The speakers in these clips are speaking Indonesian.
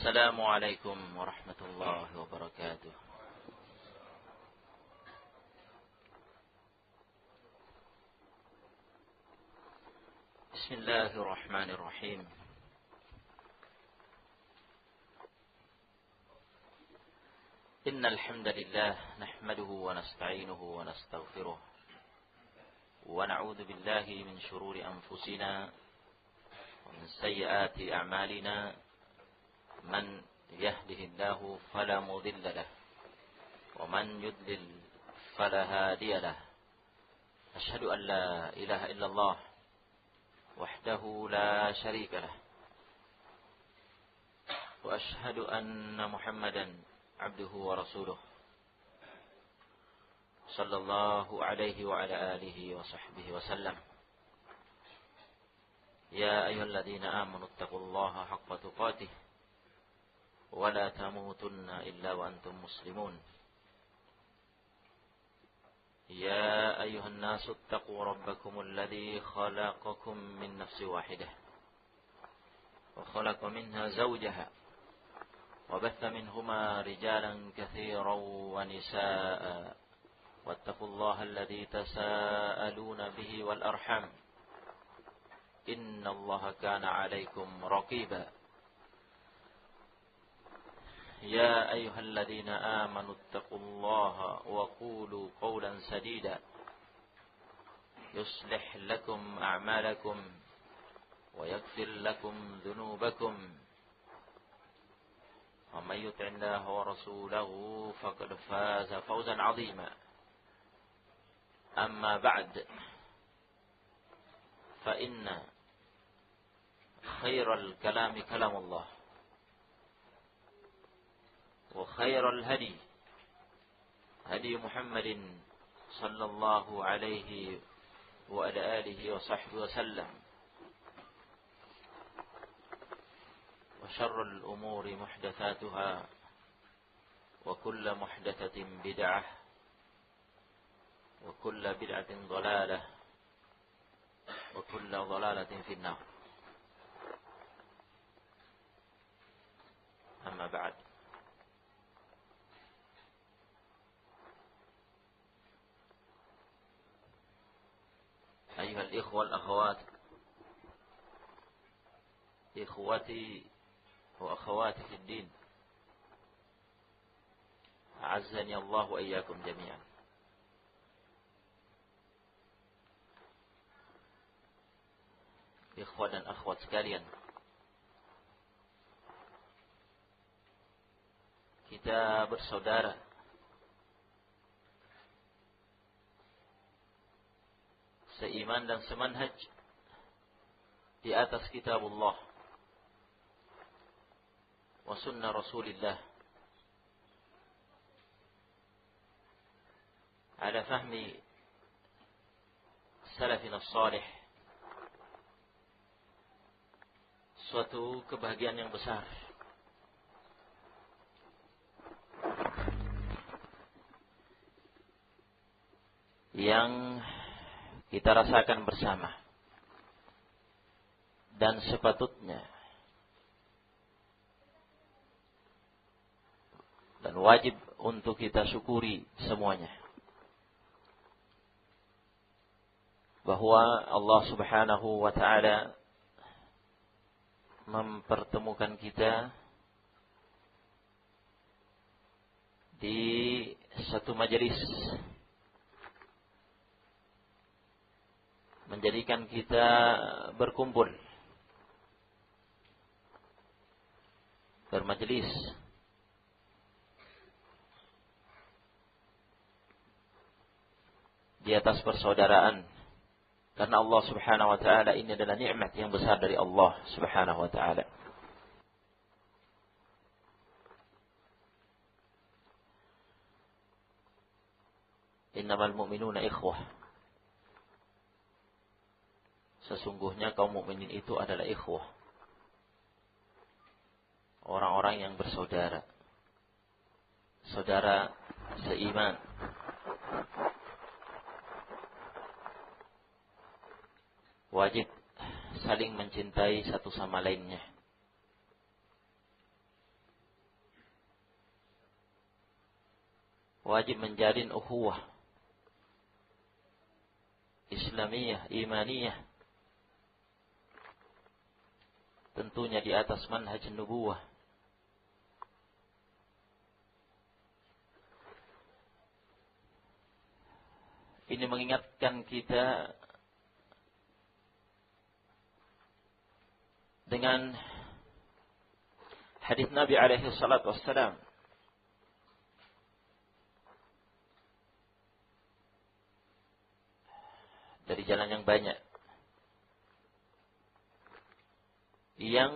السلام عليكم ورحمة الله وبركاته. بسم الله الرحمن الرحيم. إن الحمد لله نحمده ونستعينه ونستغفره ونعوذ بالله من شرور أنفسنا ومن سيئات أعمالنا من يهده الله فلا مضل له ومن يضلل فلا هادي له. أشهد أن لا إله إلا الله وحده لا شريك له وأشهد أن محمدا عبده ورسوله صلى الله عليه وعلى آله وصحبه وسلم. يا أيها الذين آمنوا اتقوا الله حق تقاته ولا تموتن إلا وأنتم مسلمون. يا أيها الناس اتقوا ربكم الذي خلقكم من نفس واحدة وخلق منها زوجها وبث منهما رجالا كثيرا ونساء واتقوا الله الذي تساءلون به والأرحام إن الله كان عليكم رقيبا. يا أيها الذين آمنوا اتقوا الله وقولوا قولا سديدا يصلح لكم أعمالكم ويغفر لكم ذنوبكم ومن يطع الله ورسوله فقد فاز فوزا عظيما. أما بعد فإن خير الكلام كلام الله وخير الهدي هدي محمد صلى الله عليه وعلى آله وصحبه وسلم وشر الأمور محدثاتها وكل محدثة بدعة وكل بدعة ضلالة وكل ضلالة في النار. أما بعد. أيها الإخوة والأخوات، إخوتي وأخواتي في الدين، أعزني الله وإياكم جميعا. Ikhwah dan akhwat sekalian, kita bersaudara seiman dan semanhaj di atas kitabullah wa sunnah Rasulillah ala fahmi salafina salih. Suatu kebahagiaan yang besar yang kita rasakan bersama dan sepatutnya dan wajib untuk kita syukuri semuanya, bahwa Allah Subhanahu wa ta'ala mempertemukan kita di satu majelis, menjadikan kita berkumpul, bermajelis di atas persaudaraan. Karena Allah Subhanahu wa ta'ala ini adalah nikmat yang besar dari Allah Subhanahu wa ta'ala. Innamal mu'minuna ikhwah. Sesungguhnya kaum mukminin itu adalah ikhwah, orang-orang yang bersaudara, saudara seiman. Wajib saling mencintai satu sama lainnya. wajib menjalin ukhuwah Islamiyah, imaniyah, tentunya di atas manhaj nubuwah. Ini mengingatkan kita dengan hadis Nabi alaihi salatu wassalam dari jalan yang banyak yang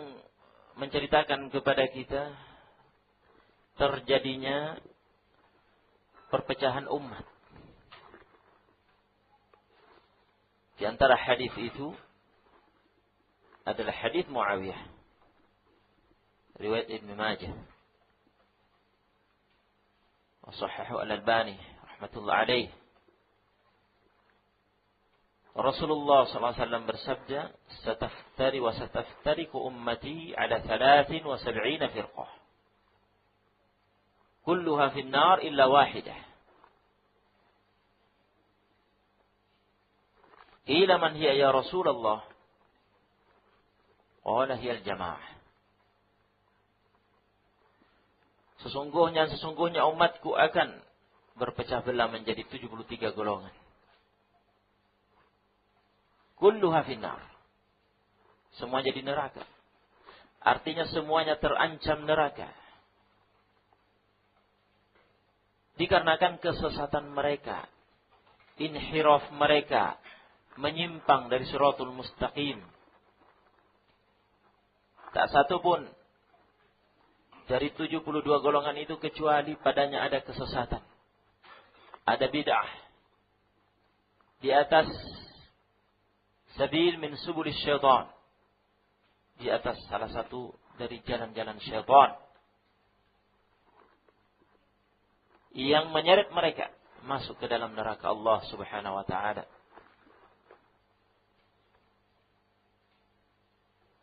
menceritakan kepada kita terjadinya perpecahan umat. Di antara hadis itu adalah hadis Muawiyah, riwayat Ibn Majah, wa sahahahu Al-Albani rahmatullah alaih. Rasulullah sallallahu alaihi wasallam bersabda, "Sataftari wa sataftariku ummati ala 73 firqah. Kulluha fi an-nar illa wahidah." Qila man hiya ya Rasulullah? Qala hiya al-jamaah. Sesungguhnya umatku akan berpecah belah menjadi 73 golongan. Kulluha finnar. Semua jadi neraka. Artinya semuanya terancam neraka. Dikarenakan kesesatan mereka, inhiraf mereka, menyimpang dari siratul mustaqim. Tak satu pun dari 72 golongan itu kecuali padanya ada kesesatan, ada bid'ah di atas sabil min subulis syaitan, di atas salah satu dari jalan-jalan syaitan yang menyeret mereka masuk ke dalam neraka Allah Subhanahu wa taala.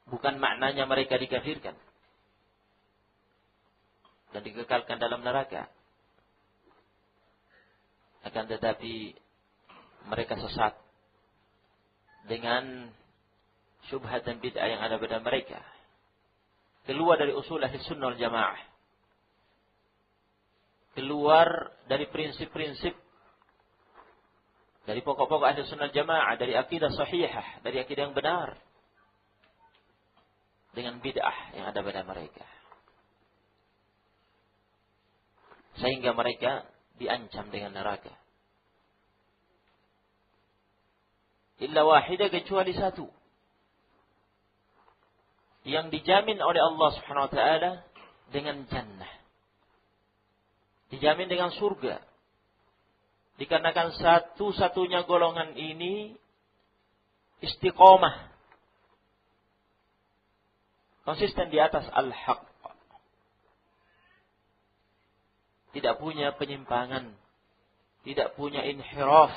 Bukan maknanya mereka dikafirkan dan dikekalkan dalam neraka, akan tetapi mereka sesat dengan syubhat dan bid'ah yang ada pada mereka, keluar dari usul ahli sunnah wal jamaah, keluar dari prinsip-prinsip, dari pokok-pokok ahli sunnah wal jamaah, dari akidah sahihah, dari akidah yang benar, dengan bid'ah yang ada pada mereka, sehingga mereka diancam dengan neraka. Illa wahidah, kecuali satu yang dijamin oleh Allah Subhanahu wa taala dengan jannah, dijamin dengan surga, dikarenakan satu-satunya golongan ini istiqomah, konsisten di atas al-haq, tidak punya penyimpangan, tidak punya inhiraf,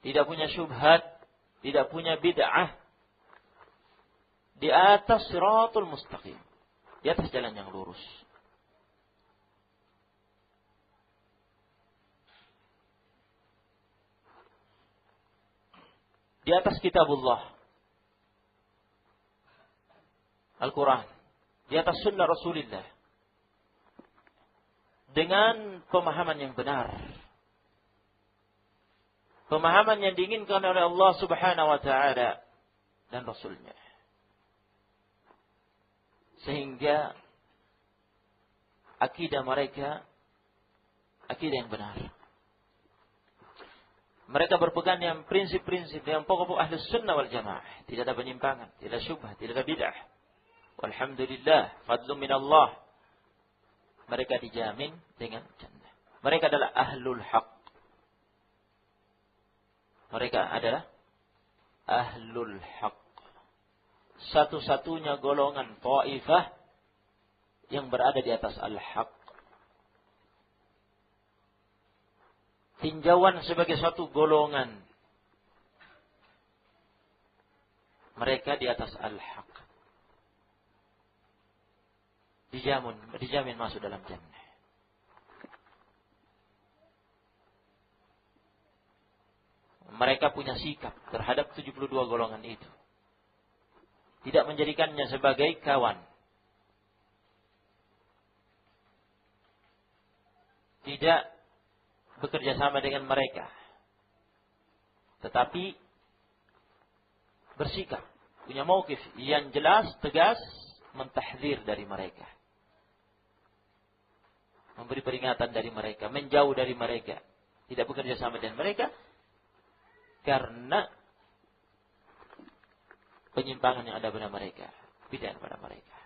tidak punya syubhat, tidak punya bid'ah, di atas siratul mustaqim, di atas jalan yang lurus. Di atas kitabullah, Al-Quran, di atas sunnah Rasulullah, dengan pemahaman yang benar, pemahaman yang diinginkan oleh Allah Subhanahu wa taala dan Rasulnya, sehingga akidah mereka akidah yang benar. Mereka berpegang dengan prinsip-prinsip yang pokok-pokok ahli sunnah wal jamaah, tidak ada penyimpangan, tidak ada syubhat, tidak ada bid'ah. Walhamdulillah, fadlun min Allah. Mereka dijamin dengan jannah. Mereka adalah ahlul haq. Mereka adalah ahlul haq. Satu-satunya golongan taifah yang berada di atas al-haq. Tinjauan sebagai satu golongan. Mereka di atas al-haq. Dijamin masuk dalam jannah. mereka punya sikap terhadap 72 golongan itu. Tidak menjadikannya sebagai kawan. Tidak bekerja sama dengan mereka. Tetapi bersikap, punya mauqif yang jelas, tegas, mentahdzir dari mereka. Memberi peringatan dari mereka, menjauh dari mereka. Tidak bekerja sama dengan mereka karena penyimpangan yang ada pada mereka, bid'ah pada mereka.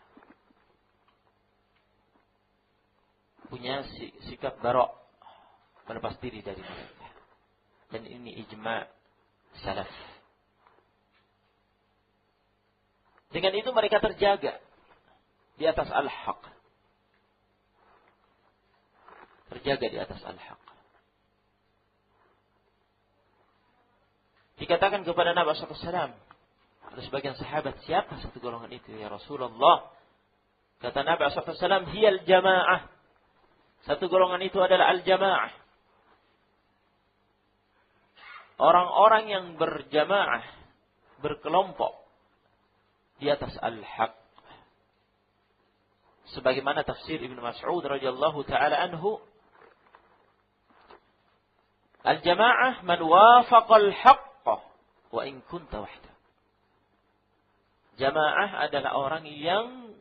Punya sikap barok, melepas diri dari mereka. Dan ini ijma' salaf. Dengan itu mereka terjaga di atas al-haq. Terjaga di atas al-haq. Dikatakan kepada Nabi SAW, ada sebagian sahabat, siapa satu golongan itu ya Rasulullah? Kata Nabi SAW, hiyal jamaah. Satu golongan itu adalah al-jamaah. Orang-orang yang berjamaah, berkelompok di atas al-haq. Sebagaimana tafsir Ibnu Mas'ud radhiyallahu taala anhu, al-jamaah man wafaqa al-haqq wa in kunta wahda. Jamaah adalah orang yang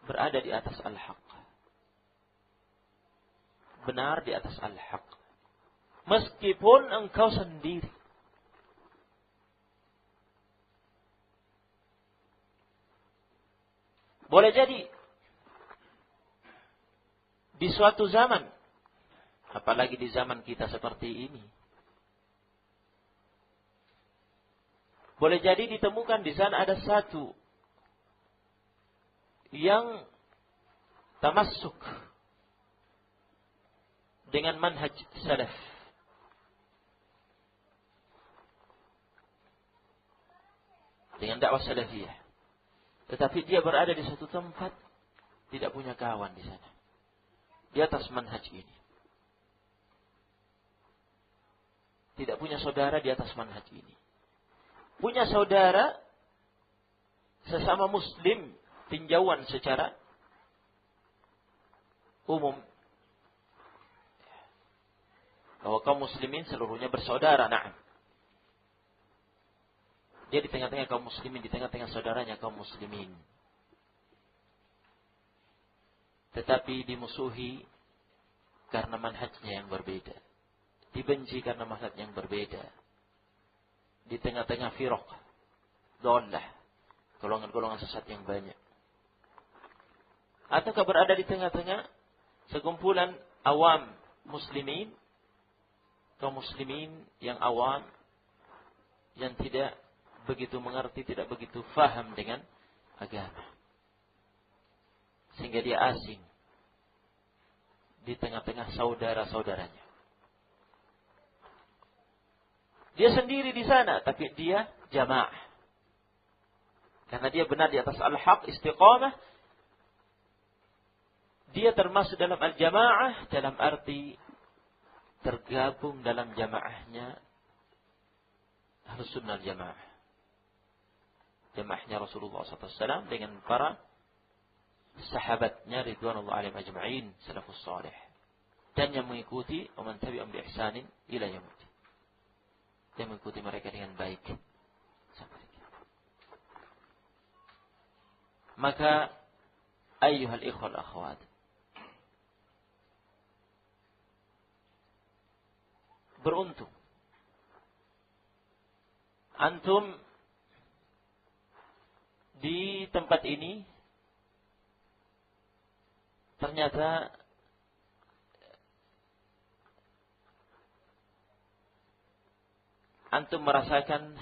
berada di atas al-haq. Benar di atas al-haq. Meskipun engkau sendiri. Boleh jadi di suatu zaman, apalagi di zaman kita seperti ini, boleh jadi ditemukan di sana ada satu yang tamassuk dengan manhaj salaf. Dengan dakwah salafiyah. Tetapi dia berada di suatu tempat, tidak punya kawan di sana. Di atas manhaj ini. Tidak punya saudara di atas manhaj ini. Punya saudara sesama muslim, tinjauan secara umum. Bahwa kaum muslimin seluruhnya bersaudara, na'am. Dia di tengah-tengah kaum muslimin, di tengah-tengah saudaranya kaum muslimin. Tetapi dimusuhi karena manhajnya yang berbeda. Dibenci karena manhaj yang berbeda. Di tengah-tengah firaq, dhallah, golongan-golongan sesat yang banyak. Ataukah berada di tengah-tengah sekumpulan awam muslimin, kaum muslimin yang awam, yang tidak begitu mengerti, tidak begitu faham dengan agama. Sehingga dia asing di tengah-tengah saudara-saudaranya. Dia sendiri di sana, tapi dia jamaah. Karena dia benar di atas al-haq, istiqamah. Dia termasuk dalam al-jamaah, dalam arti tergabung dalam jamaahnya Ahlus Sunnah Jamaah. Jamaahnya Rasulullah SAW dengan para sahabatnya ridwanullah alaihim ajma'in, salafus salih. Dan yang mengikuti wa man tabi'ahum bi ihsanin ila yaumil. Yang mengikuti mereka dengan baik sampai kiamat. Maka ayyuhal ikhwal akhwat, beruntung antum di tempat ini ternyata antum merasakan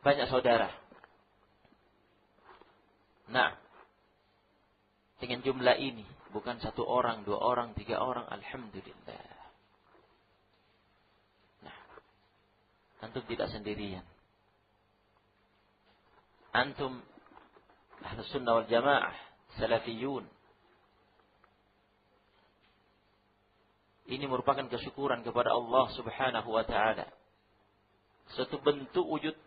banyak saudara. Nah, dengan jumlah ini, bukan satu orang, dua orang, tiga orang, alhamdulillah. Nah, antum tidak sendirian. Antum Ahlus Sunnah wal Jamaah, Salafiyun. Ini merupakan kesyukuran kepada Allah Subhanahu wa taala. Satu bentuk wujud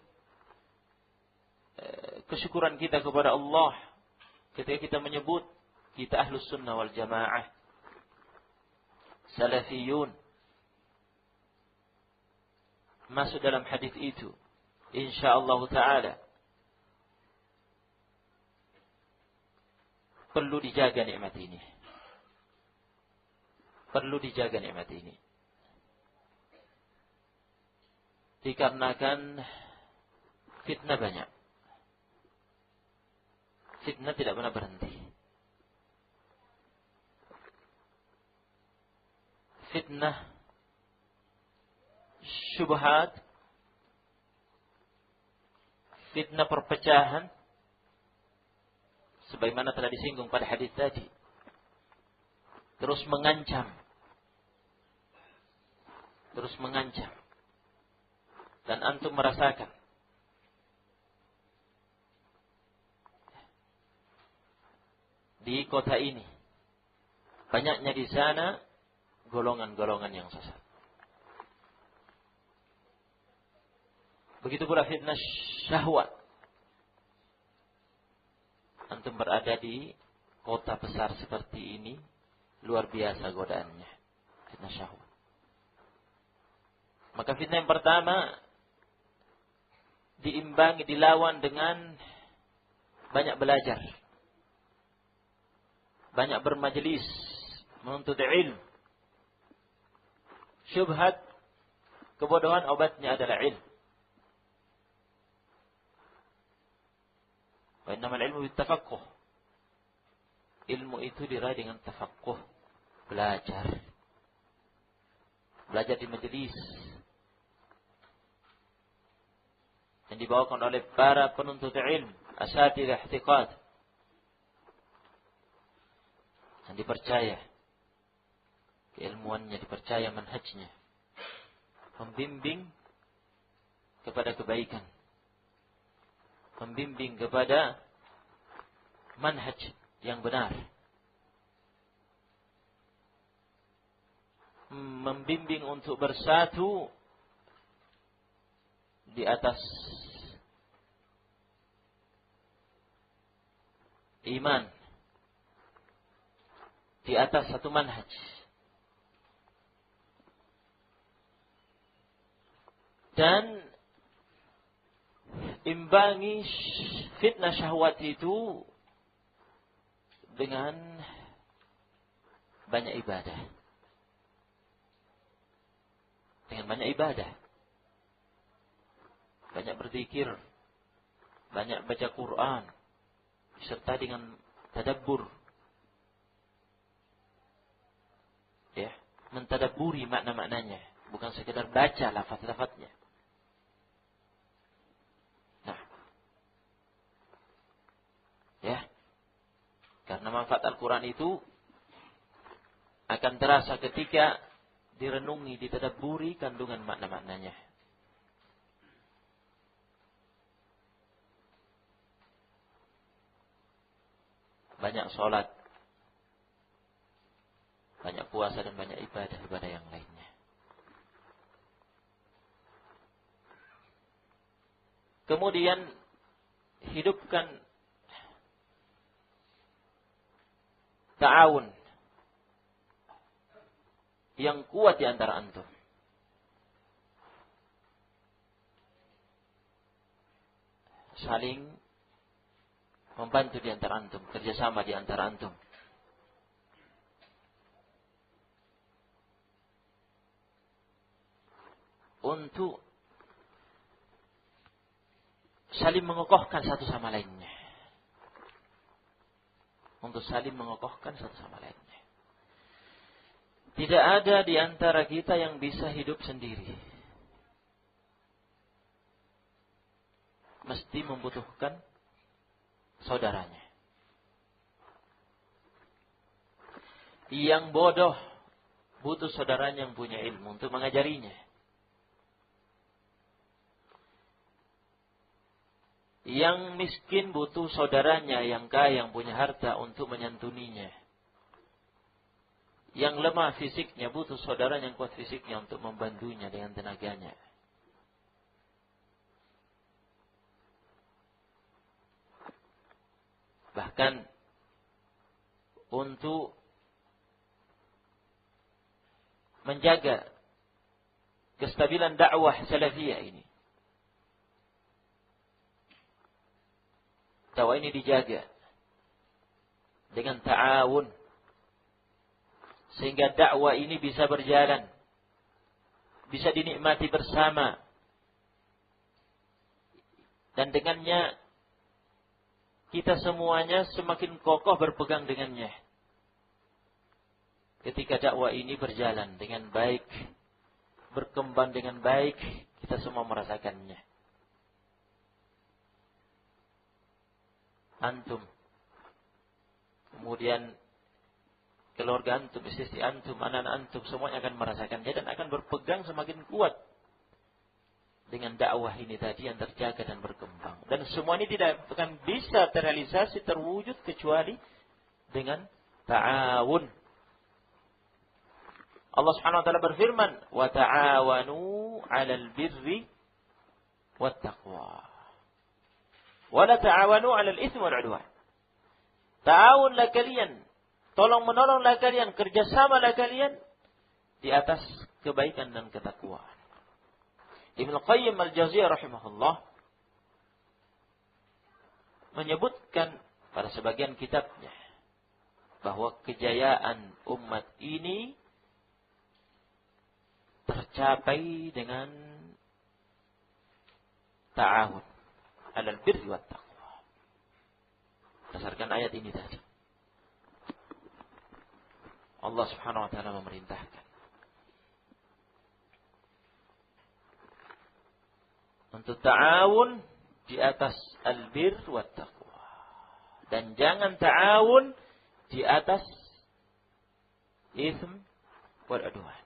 kesyukuran kita kepada Allah ketika kita menyebut kita Ahlus Sunnah wal Jamaah, Salafiyun. Masuk dalam hadis itu insyaallah taala. Perlu dijaga nikmat ini. Perlu dijaga nikmat ini. Dikarenakan fitnah banyak. Fitnah tidak pernah berhenti. Fitnah, syubhat, fitnah perpecahan, sebagaimana telah disinggung pada hadis tadi, terus mengancam. Dan antum merasakan di kota ini banyaknya di sana golongan-golongan yang sesat. Begitu pula fitnah syahwat. Antum berada di kota besar seperti ini, luar biasa godaannya. Fitnah syahwat. Maka fitnah yang pertama diimbangi, dilawan dengan banyak belajar, banyak bermajelis, menuntut ilmu. Syubhat, kebodohan, obatnya adalah ilmu. Wa innamal ilmu bitafaqquh. Ilmu itu diraih dengan tafaqquh, belajar. Belajar di majelis yang dibawakan oleh para penuntut ilmu, asatidzah ihtiqad, yang dipercaya keilmuannya, dipercaya manhajnya, membimbing kepada kebaikan, membimbing kepada manhaj yang benar, membimbing untuk bersatu di atas iman, di atas satu manhaj. Dan imbangi fitnah syahwat itu dengan banyak ibadah. Dengan banyak ibadah. Banyak berzikir, banyak baca Quran, serta dengan tadabbur. Ya, mentadabburi makna-maknanya, bukan sekedar baca lafaz-lafaznya. Nah. Ya. Karena manfaat Al-Quran itu akan terasa ketika direnungi, ditadabburi kandungan makna-maknanya. Banyak sholat, banyak puasa, dan banyak ibadah-ibadah yang lainnya. Kemudian hidupkan ta'awun yang kuat di antara antum. Saling membantu di antara antum, kerjasama di antara antum. Untuk saling mengokohkan satu sama lainnya. Untuk saling mengokohkan satu sama lainnya. Tidak ada di antara kita yang bisa hidup sendiri. Mesti membutuhkan saudaranya. Yang bodoh butuh saudaranya yang punya ilmu untuk mengajarinya. Yang miskin butuh saudaranya yang kaya, yang punya harta untuk menyantuninya. yang lemah fisiknya butuh saudara yang kuat fisiknya untuk membantunya dengan tenaganya. Bahkan untuk menjaga kestabilan dakwah salafiyah ini. Dakwah ini dijaga dengan ta'awun sehingga dakwah ini bisa berjalan, bisa dinikmati bersama, dan dengannya kita semuanya semakin kokoh berpegang dengannya. Ketika dakwah ini berjalan dengan baik, berkembang dengan baik, kita semua merasakannya. Antum, kemudian keluarga antum, istri antum, anak-anak antum, semuanya akan merasakannya dan akan berpegang semakin kuat dengan dakwah ini tadi yang terjaga dan berkembang. Dan semua ini tidak akan bisa terrealisasi, terwujud kecuali dengan ta'awun. Allah Subhanahu wa taala berfirman, "Wa ta'awanu 'alal birri wat taqwa. Wa la ta'awanu 'alal itsmi wal 'udwan." Ta'awunlah kalian, tolong-menolonglah kalian, kerjasamalah kalian di atas kebaikan dan ketakwaan. Ibnu Qayyim al-Jauziyah rahimahullah menyebutkan pada sebagian kitabnya bahwa kejayaan umat ini tercapai dengan ta'awun 'alal birri wat taqwa. Berdasarkan ayat ini tadi. Allah Subhanahu wa taala memerintahkan untuk ta'awun di atas al-bir wa taqwa. Dan jangan ta'awun di atas ism wal udwan.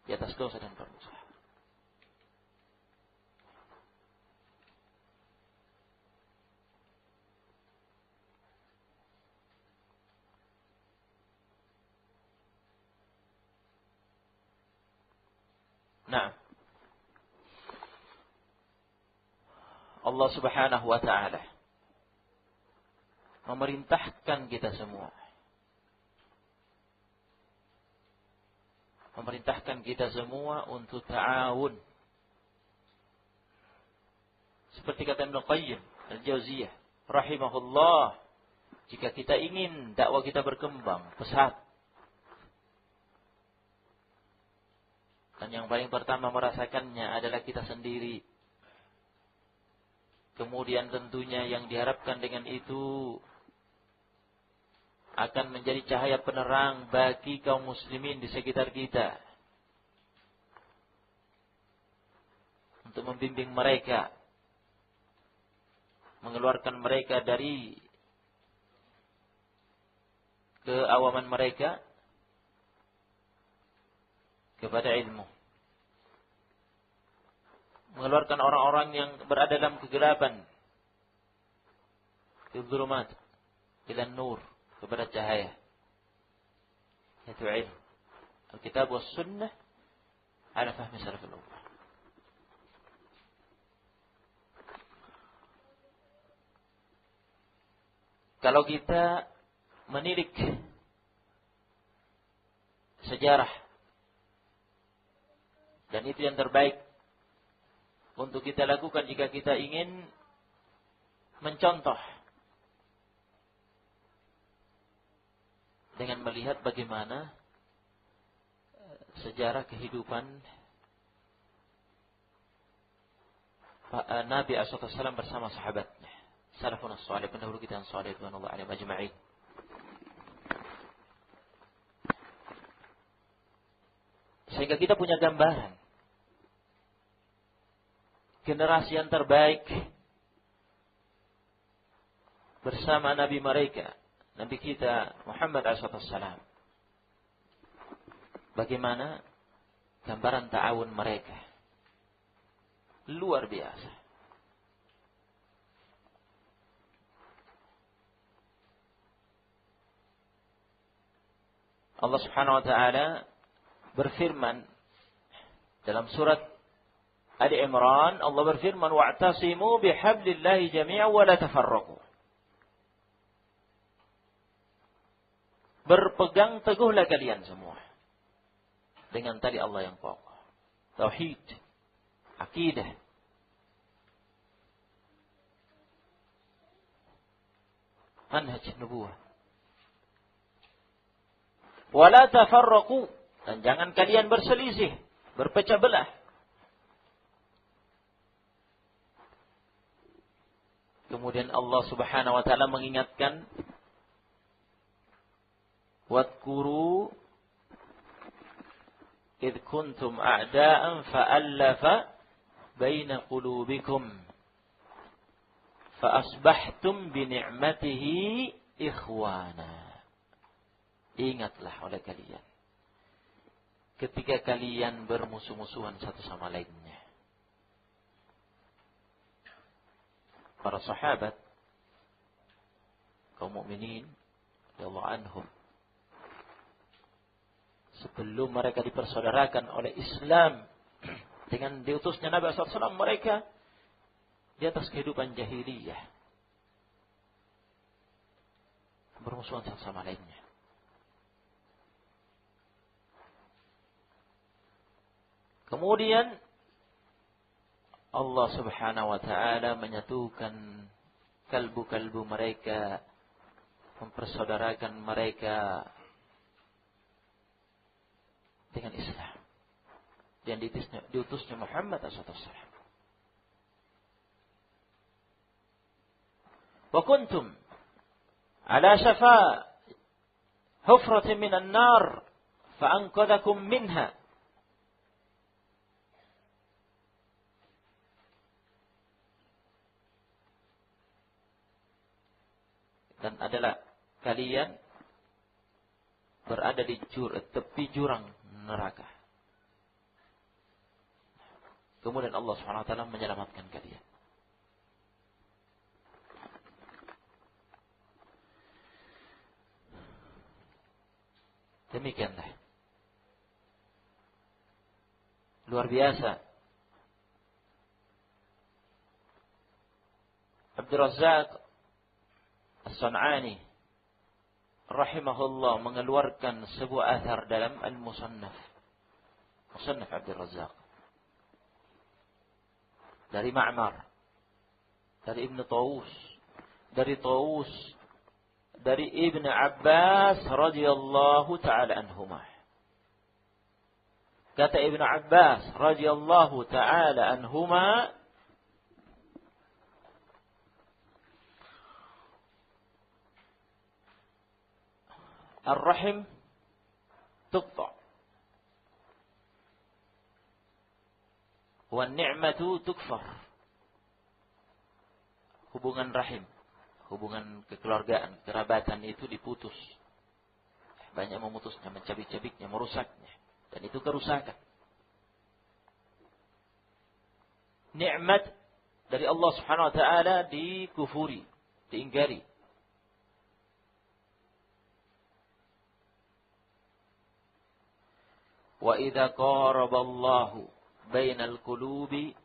Di atas dosa dan bermusuhan. Nah, Allah Subhanahu wa taala memerintahkan kita semua. Memerintahkan kita semua untuk ta'awun. Seperti kata Ibnu Qayyim al-Jauziyah rahimahullah, jika kita ingin dakwah kita berkembang pesat, dan yang paling pertama merasakannya adalah kita sendiri. Kemudian tentunya yang diharapkan dengan itu akan menjadi cahaya penerang bagi kaum muslimin di sekitar kita. Untuk membimbing mereka, mengeluarkan mereka dari keawaman mereka kepada ilmu. Mengeluarkan orang-orang yang berada dalam kegelapan, dzulumat, ila nur, kepada cahaya, yaitu ilmu, Alkitab was sunnah ala fahmi salaful ummah. Kalau kita menilik sejarah, dan itu yang terbaik untuk kita lakukan jika kita ingin mencontoh dengan melihat bagaimana sejarah kehidupan Nabi SAW bersama sahabatnya, salafun as-salih, pendahulu kita yang salih, radhiyallahu anhum ajma'in. Sehingga kita punya gambaran generasi yang terbaik bersama Nabi mereka, Nabi kita Muhammad SAW. Bagaimana gambaran ta'awun mereka? Luar biasa. Allah Subhanahu wa taala berfirman dalam surat Ali Imran, Allah berfirman, "Wa'tasimu bihablillahi jami'an wa la tafarraqu." Berpegang teguhlah kalian semua dengan tali Allah yang kokoh. Tauhid, akidah. Manhaj nubuwah. Wa la tafarraqu, dan jangan kalian berselisih, berpecah belah. Kemudian Allah Subhanahu wa taala mengingatkan, wadhkuru idh kuntum a'da'an fa'allafa baina qulubikum fa asbahtum bi ni'matihi ikhwana. Ingatlah oleh kalian ketika kalian bermusuh-musuhan satu sama lainnya. Para sahabat, kaum mukminin radhiyallahu anhum, sebelum mereka dipersaudarakan oleh Islam dengan diutusnya Nabi SAW, mereka di atas kehidupan jahiliyah, bermusuhan satu sama lainnya. Kemudian Allah Subhanahu wa taala menyatukan kalbu-kalbu mereka, mempersaudarakan mereka dengan Islam dan diutusnya Muhammad SAW. Wa kuntum ala shafa hufratin minan nar fa anqadhakum minha. Dan adalah kalian berada di tepi jurang neraka. Kemudian Allah Subhanahu wa taala menyelamatkan kalian. Demikianlah. Luar biasa. Abdul Razzaq As-San'ani rahimahullah mengeluarkan sebuah athar dalam Al-Musannaf, Musannaf Abdul Razzaq, dari Ma'mar, dari Ibn Tawus, dari Ibn Abbas radhiyallahu ta'ala anhumah. Kata Ibn Abbas radhiyallahu ta'ala anhumah, Ar-Rahim tuqta' wa ni'matu tukfar. Hubungan rahim, hubungan kekeluargaan, kerabatan itu diputus. Banyak memutusnya, mencabik-cabiknya, merusaknya. Dan itu kerusakan. Nikmat dari Allah Subhanahu wa taala dikufuri, diingkari. Wa idza qaraba Allahu bainal qulubi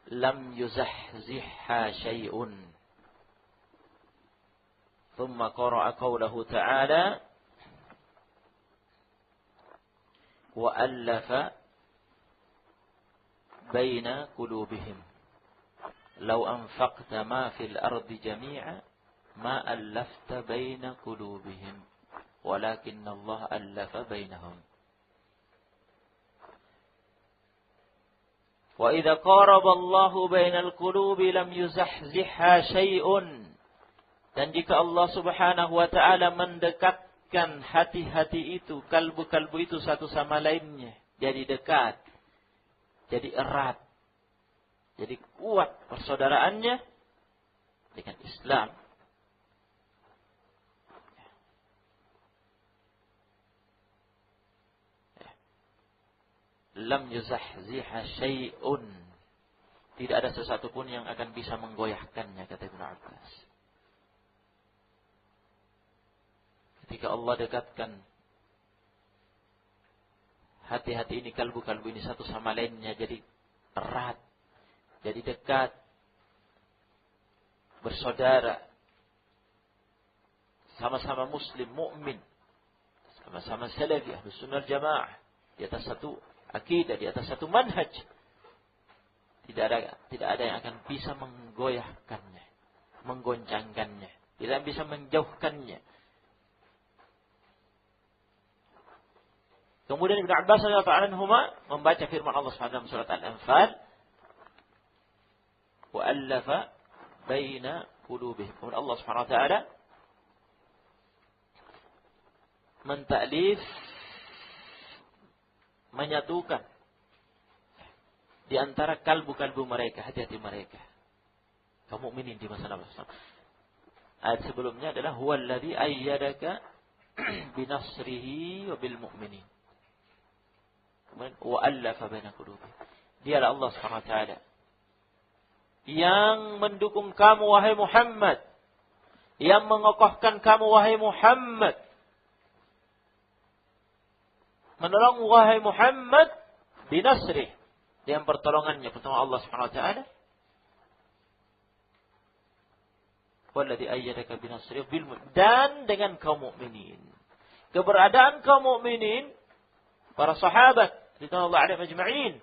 lam yuzahzihha syai'un. Thumma qara'a qawlahu ta'ala wa allafa baina qulubihim law anfaqta ma fil ardi jami'a ma allafta baina qulubihim walakinna Allah allafa bainahum. Wa idza qaraba Allahu bainal qulubi lam yuzahzihha syai'un. Dan jika Allah Subhanahu wa taala mendekatkan hati-hati itu, kalbu-kalbu itu satu sama lainnya, jadi dekat, jadi erat, jadi kuat persaudaraannya dengan Islam. Lam yuzahziha syai'un. Tidak ada sesuatu pun yang akan bisa menggoyahkannya, kata Ibnu Abbas. Ketika Allah dekatkan hati-hati ini, kalbu-kalbu ini satu sama lainnya jadi erat, jadi dekat, bersaudara, sama-sama muslim, mukmin, sama-sama salafi, ahlus sunnah jamaah, di atas satu akidah, di atas satu manhaj. Tidak ada yang akan bisa menggoyahkannya, menggoncangkannya, tidak bisa menjauhkannya. Kemudian Ibnu Abbas radhiyallahu anhuma membaca firman Allah Subhanahu wa taala surat Al-Anfal, wa allafa baina qulubihim. Allah Subhanahu wa taala mentaklif, menyatukan di antara kalbu-kalbu mereka, hati-hati mereka, kaum mukminin di masa Nabi SAW. Ayat sebelumnya adalah huwallazi ayyadaka binasrihi wa bil mu'minin. Wa allafa baina qulubihim. Dialah Allah Subhanahu wa taala yang mendukung kamu wahai Muhammad, yang mengokohkan kamu wahai Muhammad, menolong wahai Muhammad binasrih, dengan pertolongannya, pertolongan Allah Subhanahu wa taala. Walladzi ayyadaka binasrih bil mu'minin, dan dengan kaum mukminin. Keberadaan kaum mukminin, para sahabat radhiyallahu anhum ajma'in,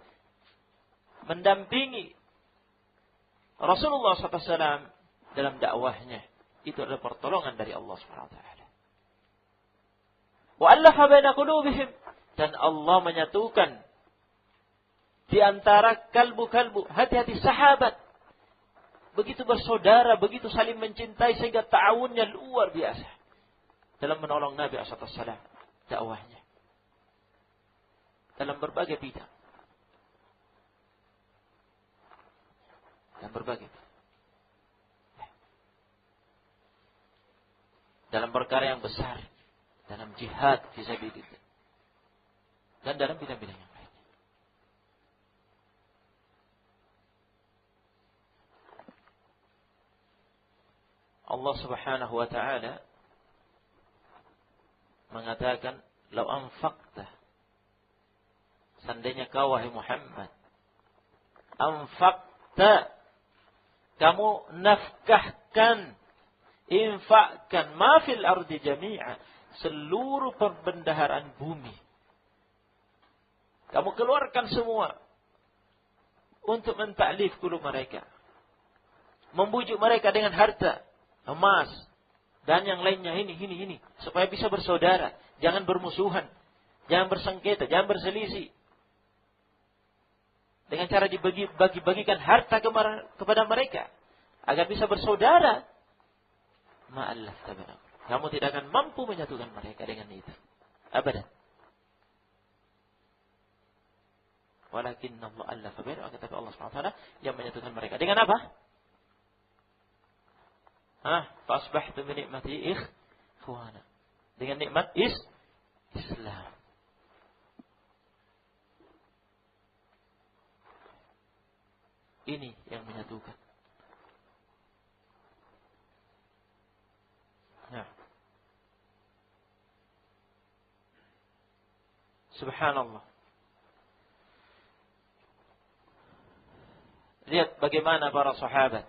mendampingi Rasulullah SAW dalam dakwahnya, itu adalah pertolongan dari Allah Subhanahu wa taala. Wa allafa baina qulubihim, dan Allah menyatukan di antara kalbu-kalbu, hati-hati sahabat, begitu bersaudara, begitu saling mencintai, sehingga ta'awunnya luar biasa dalam menolong Nabi SAW, dakwahnya dalam berbagai bidang, dalam perkara yang besar, dalam jihad fisabilillah, dan dalam bidang-bidang yang lain. Allah Subhanahu wa taala mengatakan, "Lau anfaqta", seandainya kau wahai Muhammad, anfaqta, kamu nafkahkan, infakkan, ma fil ardi jami'a, seluruh perbendaharaan bumi. Kamu keluarkan semua untuk mentaklif qulub mereka, membujuk mereka dengan harta, emas, dan yang lainnya, ini, supaya bisa bersaudara, jangan bermusuhan, jangan bersengketa, jangan berselisih. Dengan cara dibagi-bagikan harta kepada mereka, agar bisa bersaudara. Ma'allaf tabarak, kamu tidak akan mampu menyatukan mereka dengan itu, abadan. Walakin Allah allafa bainahum, kata Allah Subhanahu wa taala, yang menyatukan mereka dengan apa? Fasbahtu bi ni'mati ikhwana, dengan nikmat Islam. Ini yang menyatukan. Nah, subhanallah. Lihat bagaimana para sahabat,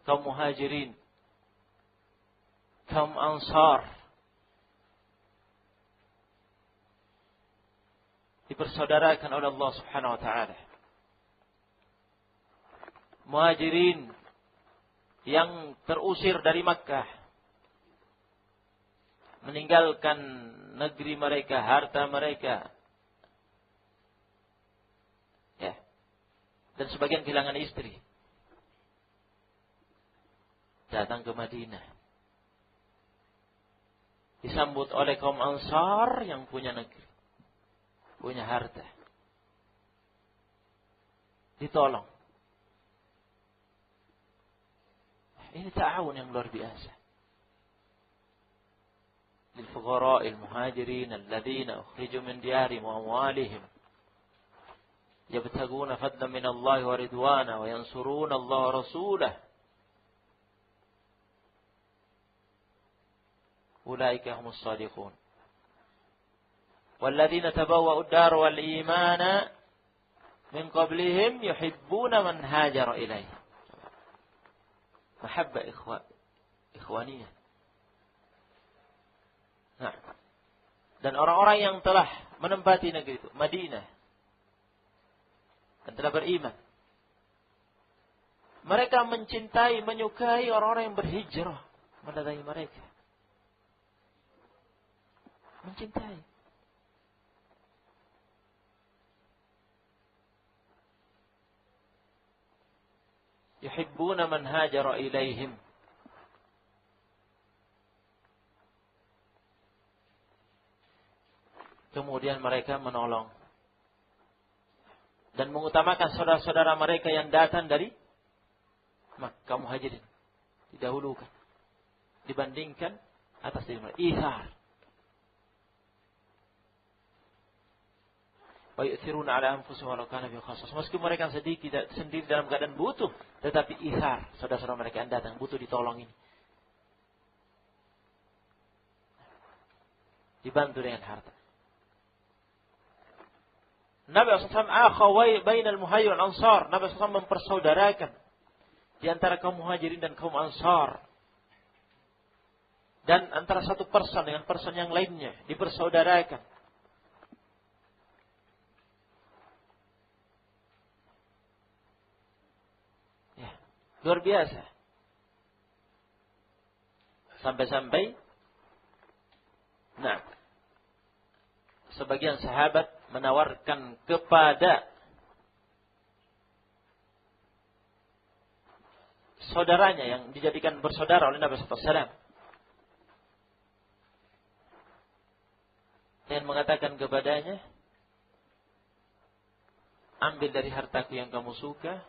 kaum muhajirin, kaum ansar, dipersaudarakan oleh Allah Subhanahu wa taala. Muhajirin yang terusir dari Makkah, meninggalkan negeri mereka, harta mereka, ya, dan sebagian kehilangan istri, datang ke Madinah, disambut oleh kaum Ansar yang punya negeri, punya harta, ditolong. Ini ta'awun yang luar biasa. Lil fuqara'il muhajirin alladhina ukhriju min diyarihim wa amwalihim yabtaguna fadlan min Allah wa ridwana wa yansuruna Allah wa rasulahu ulaika humus shadiqun. Walladzina tabawwa'ud dar wal imana min qablihim yuhibbuna man hajara ilaih. Mahabbah ikhwaniyah. Nah, dan orang-orang yang telah menempati negeri itu, Madinah, dan telah beriman, mereka mencintai, menyukai orang-orang yang berhijrah mendatangi mereka. Mencintai. Yuhibbuna man hajara ilaihim. Kemudian mereka menolong dan mengutamakan saudara-saudara mereka yang datang dari Makkah, Muhajirin, didahulukan dibandingkan atas diri mereka. Ithar. Wa yu'thiruna 'ala anfusihim walau kana bihim khassasah. Meskipun mereka sedikit sendiri dalam keadaan butuh, tetapi ithar, saudara-saudara mereka yang datang butuh ditolong ini. Dibantu dengan harta. Nabi SAW akhawai bainal muhajirin wal ansar. Nabi SAW mempersaudarakan di antara kaum muhajirin dan kaum ansar. Dan antara satu person dengan person yang lainnya dipersaudarakan. Ya, luar biasa. Sampai-sampai sebagian sahabat menawarkan kepada saudaranya yang dijadikan bersaudara oleh Nabi SAW dan mengatakan kepadanya, ambil dari hartaku yang kamu suka,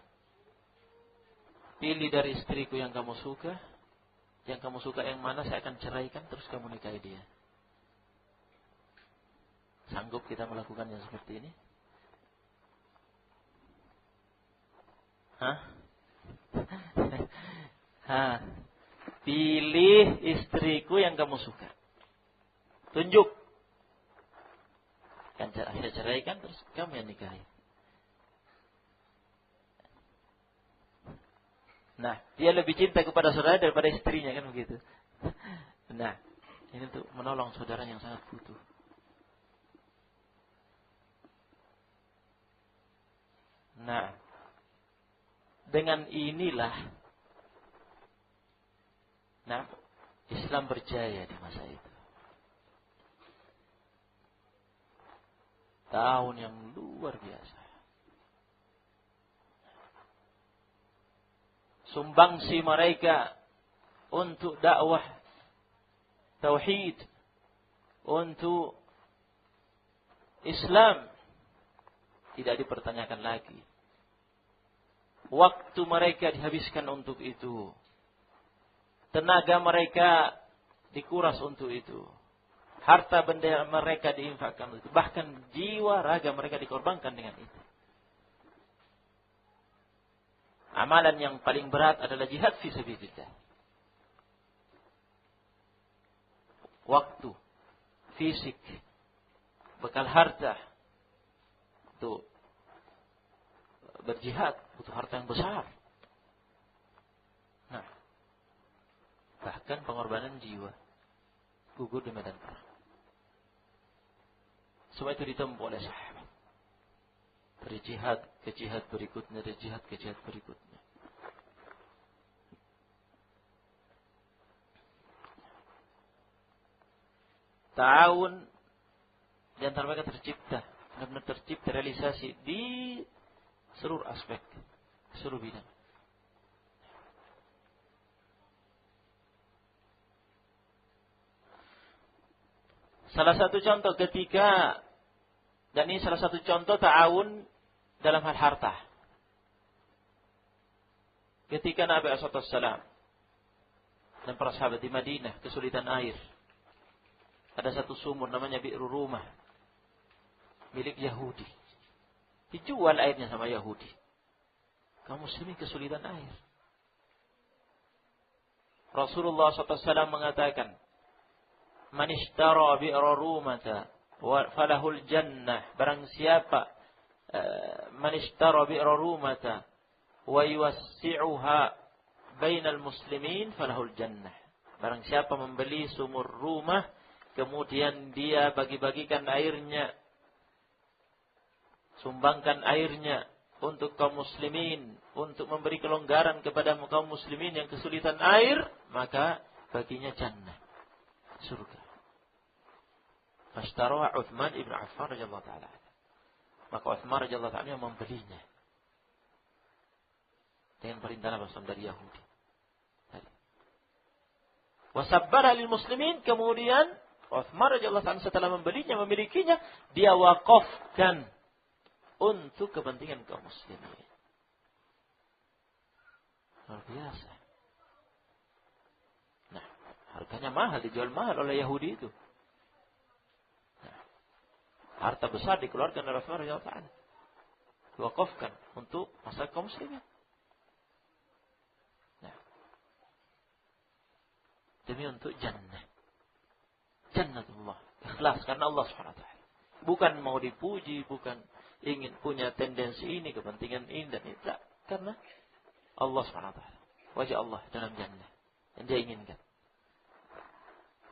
pilih dari istriku yang kamu suka yang mana saya akan ceraikan, terus kamu nikahi dia. Sanggup kita melakukannya seperti ini? Pilih istriku yang kamu suka. Tunjuk. Kan saya ceraikan, terus kamu yang nikahi. Nah, dia lebih cinta kepada saudara daripada istrinya, kan begitu. Nah, ini untuk menolong saudara yang sangat butuh. Nah, dengan inilah Islam berjaya di masa itu. Tahun yang luar biasa. Sumbangsi mereka untuk dakwah tauhid, untuk Islam tidak dipertanyakan lagi. Waktu mereka dihabiskan untuk itu. Tenaga mereka dikuras untuk itu. Harta benda mereka diinfakkan untuk itu. Bahkan jiwa raga mereka dikorbankan dengan itu. Amalan yang paling berat adalah jihad fi sabilillah. Waktu, fisik, bekal harta. Untuk berjihad butuh harta yang besar. Nah, bahkan pengorbanan jiwa, gugur di medan perang. Semua itu ditempuh oleh sahabat. Dari jihad ke jihad berikutnya, dari jihad ke jihad berikutnya. Ta'awun di antara mereka tercipta, benar-benar tercipta realisasi di seluruh aspek, seluruh bidang. Salah satu contoh ketika, dan ini salah satu contoh ta'awun dalam hal harta. Ketika Nabi SAW dan para sahabat di Madinah kesulitan air, ada satu sumur namanya Bi'ru Rumah, milik Yahudi. Dijual airnya sama Yahudi. Kaum muslimin kesulitan air. Rasulullah SAW mengatakan, Man ishtara bi'ra rumata falahul jannah. Barang siapa man ishtara bi'ra rumata wa yuwassi'uha bainal muslimin falahul jannah. Barang siapa membeli sumur rumah kemudian dia bagi-bagikan airnya, sumbangkan airnya untuk kaum muslimin, untuk memberi kelonggaran kepada kaum muslimin yang kesulitan air, maka baginya jannah, surga. Fashtara Uthman ibn Affan radhiyallahu taala. Maka Uthman radhiyallahu taala membelinya dengan perintah Nabi SAW dari Yahudi. Wasabbara lil muslimin, kemudian Uthman radhiyallahu taala setelah membelinya, memilikinya, dia wakafkan untuk kepentingan kaum muslimin. Luar biasa. Nah, harganya mahal, dijual mahal oleh Yahudi itu. Nah, harta besar dikeluarkan oleh Uthman radhiyallahu taala, diwakafkan untuk masalah kaum muslimin. Nah, demi untuk jannah. Jannatullah. Ikhlas karena Allah SWT. Bukan mau dipuji, bukan ingin punya tendensi ini, kepentingan ini dan itu. Karena Allah SWT. Wajah Allah dalam jannah yang dia inginkan.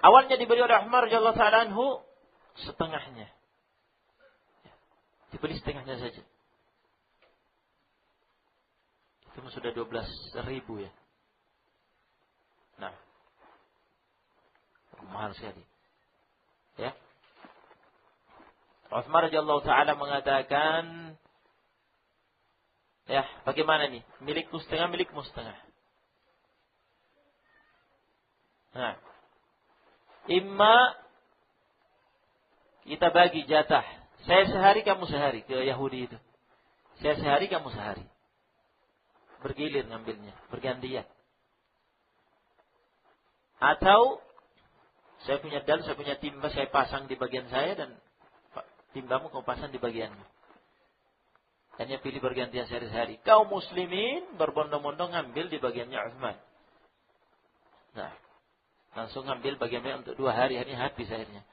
Awalnya diberi oleh Umar radhiyallahu ta'ala anhu setengahnya. Dibeli setengahnya saja. Itu sudah 12.000 ya. Nah, mahal sekali. Ya. Utsman radhiyallahu taala mengatakan, ya, bagaimana nih? Milikku setengah, milikmu setengah. Nah, imma kita bagi jatah. Saya sehari, kamu sehari ke Yahudi itu. Saya sehari, kamu sehari. Bergilir ngambilnya, bergantian. Atau saya punya dal, saya punya timba, saya pasang di bagian saya dan timbamu kau pasang di bagianmu. Hanya pilih bergantian sehari-hari. Kaum muslimin berbondong-bondong ngambil di bagiannya Utsman. Nah, langsung ngambil bagiannya untuk 2 hari, ini habis akhirnya.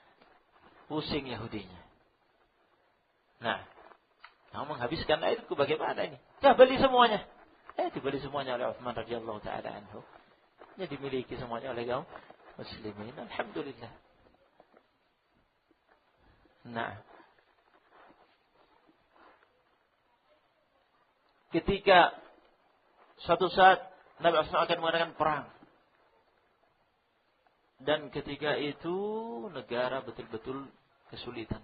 Pusing Yahudinya. Nah, kamu menghabiskan airku bagaimana ini? Ya beli semuanya. Dibeli semuanya oleh Utsman radhiyallahu taala anhu. Ini dimiliki semuanya oleh kaum muslimin. Alhamdulillah. Nah, ketika suatu saat Nabi SAW akan mengadakan perang, dan ketika itu negara betul-betul kesulitan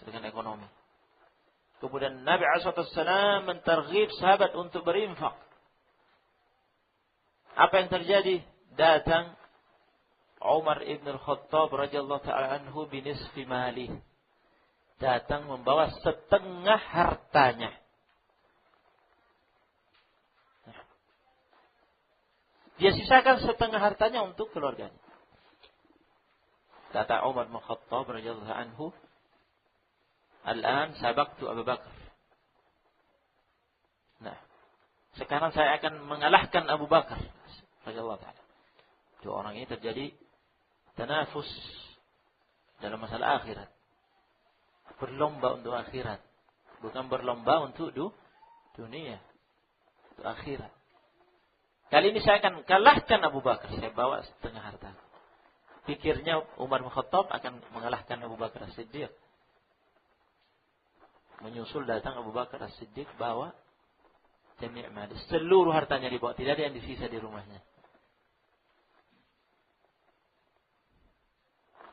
dengan ekonomi. Kemudian Nabi SAW mentarghib sahabat untuk berinfak. Apa yang terjadi? Datang Umar ibn al-Khattab radhiyallahu ta'ala anhu binisfi malih. Datang membawa setengah hartanya. Dia sisakan setengah hartanya untuk keluarganya. Kata Umar ibn al-Khattab radhiyallahu anhu, "Al-an sabaqtu Abu Bakar." Nah, sekarang saya akan mengalahkan Abu Bakar radhiyallahu ta'ala. Dua orang ini terjadi tanafus dalam masalah akhirat. Berlomba untuk akhirat, bukan berlomba untuk dunia, untuk akhirat. Kali ini saya akan kalahkan Abu Bakar, saya bawa setengah harta. Pikirnya Umar bin Khattab akan mengalahkan Abu Bakar As-Siddiq. Menyusul datang Abu Bakar As-Siddiq bawa jami' mali, seluruh hartanya dibawa, tidak ada yang disisa di rumahnya.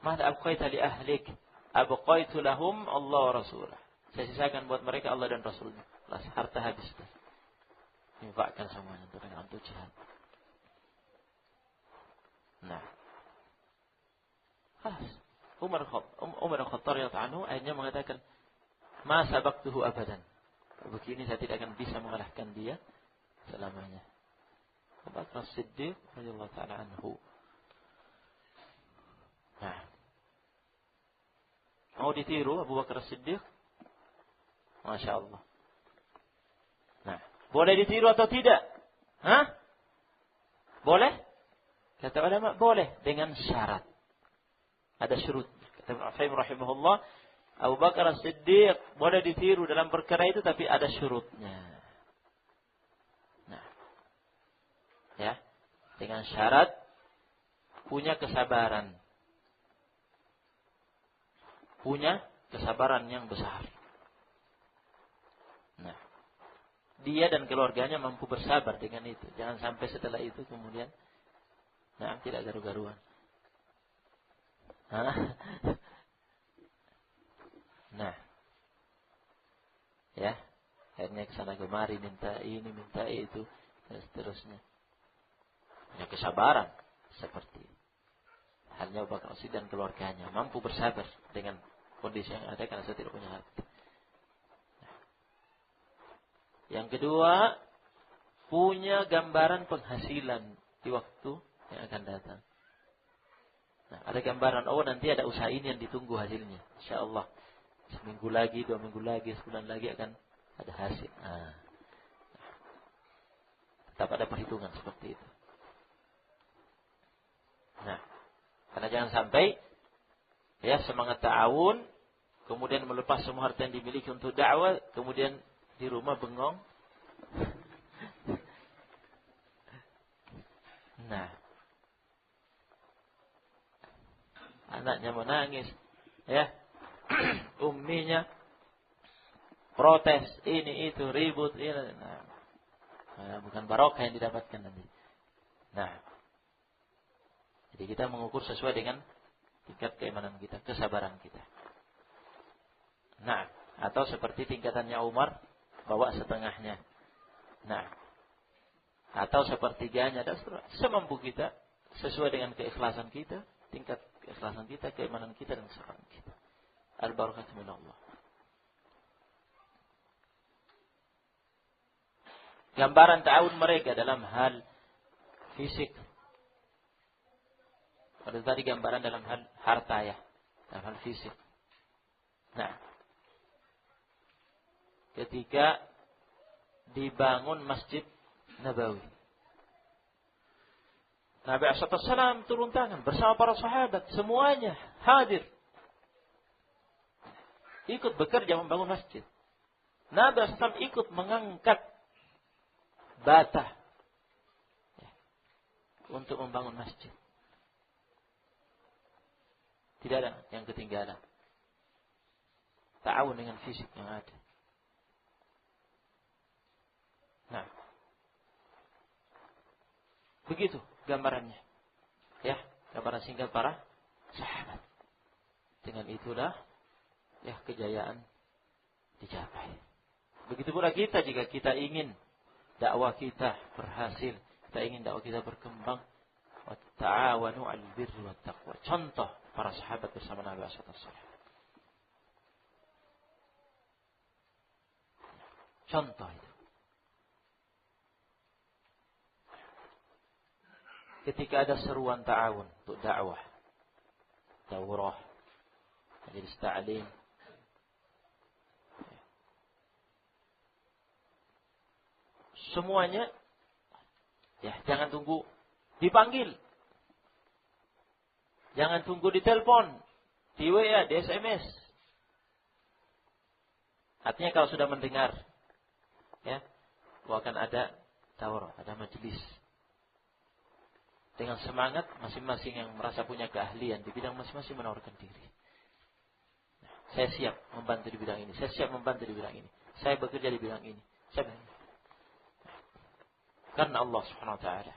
Mada abqaita li ahlik? Abqaitu lahum Allah wa Rasulah. Saya sisakan buat mereka Allah dan Rasulnya. Harta habis. Infakkan semuanya untuk jihad. Nah, Umar Khattab radhiyallahu anhu akhirnya mengatakan, "Ma sabaqtuhu abadan." Begini saya tidak akan bisa mengalahkan dia selamanya. Abu Bakar As-Siddiq radhiyallahu ta'ala anhu. Nah, mau ditiru Abu Bakar As-Siddiq? Masya Allah. Nah, boleh ditiru atau tidak? Boleh? Kata ulama, boleh dengan syarat. Ada syurut. Kata Ibnu Utsaimin rahimahullah, Abu Bakar As-Siddiq boleh ditiru dalam perkara itu tapi ada syurutnya. Nah, ya, dengan syarat punya kesabaran. Punya kesabaran yang besar. Nah, dia dan keluarganya mampu bersabar dengan itu. Jangan sampai setelah itu kemudian tidak garu-garuan. Nah, ya, akhirnya kesana kemari minta ini, minta itu, dan seterusnya. Punya kesabaran seperti halnya Abu Bakar As-Siddiq dan keluarganya mampu bersabar dengan kondisi yang ada karena saya tidak punya hati. Nah. Yang kedua, punya gambaran penghasilan di waktu yang akan datang. Nah, ada gambaran, oh nanti ada usaha ini yang ditunggu hasilnya, insyaallah. Seminggu lagi, 2 minggu lagi, sebulan lagi akan ada hasil. Nah. Tetap ada perhitungan seperti itu. Nah, karena jangan sampai semangat ta'awun kemudian melepas semua harta yang dimiliki untuk dakwah, kemudian di rumah bengong. Nah, anaknya menangis, umminya protes, ini itu ribut, ini. Nah, bukan barokah yang didapatkan nanti. Nah, jadi kita mengukur sesuai dengan tingkat keimanan kita, kesabaran kita. Nah, atau seperti tingkatannya Umar, bawa setengahnya. Nah, atau sepertiganya, dan semampu kita, sesuai dengan keikhlasan kita, tingkat keikhlasan kita, keimanan kita, dan kesabaran kita. Al-barakatu minallah. Gambaran ta'awun mereka dalam hal fisik. Pada tadi gambaran dalam hal harta dalam hal fisik. Nah, ketika dibangun Masjid Nabawi, Nabi SAW turun tangan bersama para sahabat, semuanya hadir, ikut bekerja membangun masjid. Nabi SAW ikut mengangkat bata untuk membangun masjid. Tidak ada yang ketinggalan. Ta'awun dengan fisik yang ada. Nah, begitu gambarannya. Gambaran singkat para sahabat. Dengan itulah kejayaan dicapai. Begitu pula kita, jika kita ingin dakwah kita berhasil, kita ingin dakwah kita berkembang, wa ta'awanu 'alal birri wat taqwa. Contoh para sahabat bersama Nabi SAW. Contoh itu. Ketika ada seruan ta'awun untuk dakwah, daurah, majelis ta'lim, semuanya jangan tunggu dipanggil. Jangan tunggu di telepon, di WA, di SMS. Artinya kalau sudah mendengar akan ada daurah, ada majelis. Dengan semangat masing-masing yang merasa punya keahlian di bidang masing-masing menawarkan diri. Saya siap membantu di bidang ini, saya siap membantu di bidang ini, saya bekerja di bidang ini. Karena Allah Subhanahu wa taala.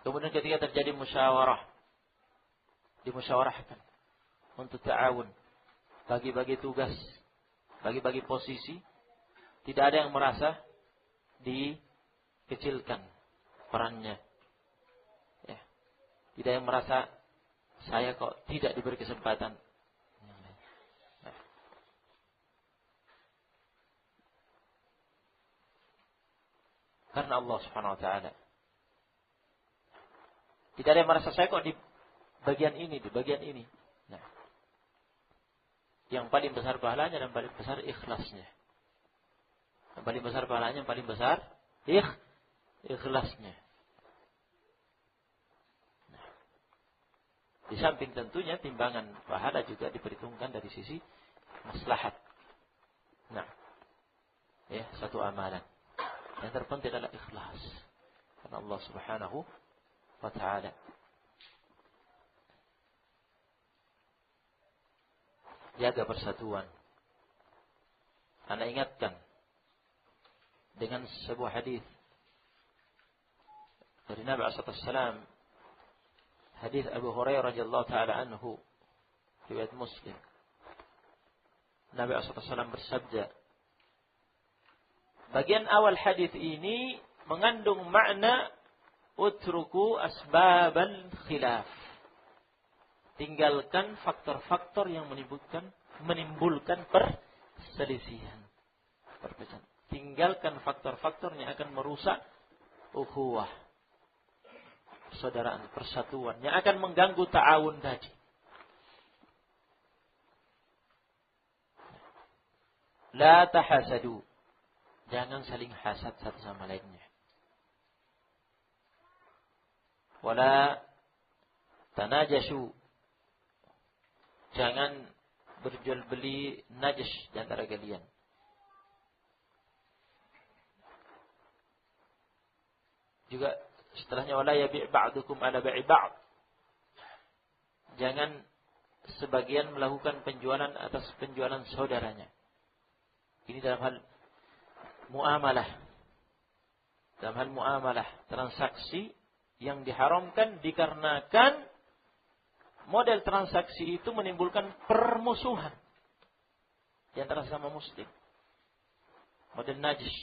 Kemudian ketika terjadi musyawarah, dimusyawarahkan untuk ta'awun, bagi-bagi tugas, bagi-bagi posisi, tidak ada yang merasa dikecilkan perannya. Tidak yang merasa saya kok tidak diberi kesempatan. Karena Allah Subhanahu wa taala. Tidak ada yang merasa saya kok di bagian ini, di bagian ini. Nah, yang paling besar pahalanya dan paling besar ikhlasnya. Yang paling besar pahalanya, yang paling besar ikhlasnya. Di samping tentunya timbangan pahala juga diperhitungkan dari sisi maslahat. Nah, ya, satu amalan. Yang terpenting adalah ikhlas. Karena Allah Subhanahu wa ta'ala. Jaga persatuan. Ana ingatkan dengan sebuah hadis dari Nabi SAW, hadis Abu Hurairah radhiyallahu taala anhu, riwayat Muslim. Nabi SAW bersabda, bagian awal hadis ini mengandung makna utruku asbabal khilaf. Tinggalkan faktor-faktor yang menimbulkan perselisihan, perpecahan. Tinggalkan faktor-faktor yang akan merusak ukhuwah, persaudaraan, persatuan, yang akan mengganggu ta'awun tadi. La tahasadu. Jangan saling hasad satu sama lainnya. Wala tanajashu. Jangan berjual beli najas di antara kalian. Juga setelahnya wala yabi' ba'dukum ala bai'i ba'd. Jangan sebagian melakukan penjualan atas penjualan saudaranya. Ini dalam hal muamalah. Dalam hal muamalah, transaksi yang diharamkan dikarenakan model transaksi itu menimbulkan permusuhan di antara sesama muslim. Model najis.